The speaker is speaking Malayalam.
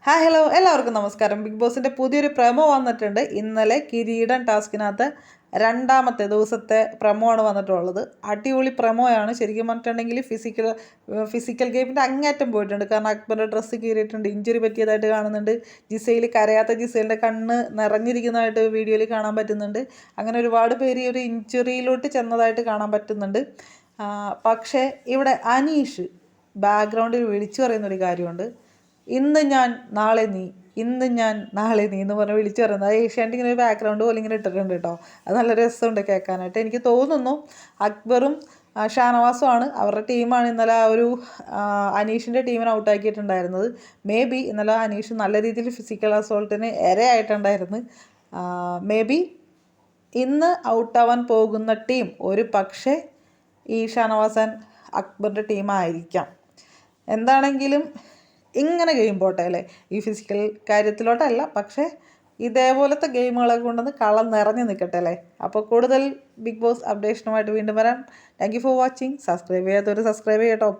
ഹായ് ഹലോ എല്ലാവർക്കും നമസ്കാരം. ബിഗ് ബോസിൻ്റെ പുതിയൊരു പ്രമോ വന്നിട്ടുണ്ട്. ഇന്നലെ കിരീടം ടാസ്കിനകത്ത് രണ്ടാമത്തെ ദിവസത്തെ പ്രമോ ആണ് വന്നിട്ടുള്ളത്. അടിപൊളി പ്രമോയാണ്. ശരിക്കും പറഞ്ഞിട്ടുണ്ടെങ്കിൽ ഫിസിക്കൽ ഗെയിമിൻ്റെ അങ്ങേറ്റം പോയിട്ടുണ്ട്. കാരണം അക്ബറിൻ്റെ ഡ്രസ്സ് കീറിയിട്ടുണ്ട്, ഇഞ്ചുറി പറ്റിയതായിട്ട് കാണുന്നുണ്ട്. ജിസയിൽ കരയാത്ത ജിസയിലിൻ്റെ കണ്ണ് നിറഞ്ഞിരിക്കുന്നതായിട്ട് വീഡിയോയിൽ കാണാൻ പറ്റുന്നുണ്ട്. അങ്ങനെ ഒരുപാട് പേര് ഈ ഒരു ഇഞ്ചുറിയിലോട്ട് ചെന്നതായിട്ട് കാണാൻ പറ്റുന്നുണ്ട്. പക്ഷേ ഇവിടെ അനീഷ് ബാക്ക്ഗ്രൗണ്ടിൽ വിളിച്ചു പറയുന്നൊരു കാര്യമുണ്ട്. ഇന്ന് ഞാൻ നാളെ നീ, ഇന്ന് ഞാൻ നാളെ നീ എന്ന് പറഞ്ഞ് വിളിച്ചു പറയുന്നത്. അത് ഏഷ്യാനെറ്റ് ഇങ്ങനെ ഒരു ബാക്ക്ഗ്രൗണ്ട് പോലെ ഇങ്ങനെ ഇട്ടിട്ടുണ്ട് കേട്ടോ. അത് നല്ല രസമുണ്ട് കേൾക്കാനായിട്ട്. എനിക്ക് തോന്നുന്നു അക്ബറും ഷാനവാസുമാണ് അവരുടെ ടീമാണ് ഇന്നലെ ആ ഒരു അനീഷിൻ്റെ ടീമിനെ ഔട്ടാക്കിയിട്ടുണ്ടായിരുന്നത്. മേ ബി ഇന്നലെ അനീഷ് നല്ല രീതിയിൽ ഫിസിക്കൽ അസോൾട്ടിന് ഇരയായിട്ടുണ്ടായിരുന്നു. മേ ബി ഇന്ന് ഔട്ടാവാൻ പോകുന്ന ടീം ഒരു പക്ഷേ ഈ ഷാനവാസ് ആൻഡ് അക്ബറിൻ്റെ ടീമായിരിക്കാം. എന്താണെങ്കിലും ഇങ്ങനെ ഗെയിം പോട്ടെ അല്ലേ, ഈ ഫിസിക്കൽ കാര്യത്തിലോട്ടല്ല, പക്ഷേ ഇതേപോലത്തെ ഗെയിമുകളൊക്കെ കൊണ്ടുവന്ന് കളം നിറഞ്ഞു നിൽക്കട്ടെ അല്ലേ. അപ്പോൾ കൂടുതൽ ബിഗ് ബോസ് അപ്ഡേഷനുമായിട്ട് വീണ്ടും വരാം. Thank you for watching. Subscribe ചെയ്യാത്തവർ സബ്സ്ക്രൈബ് ചെയ്യട്ടോ.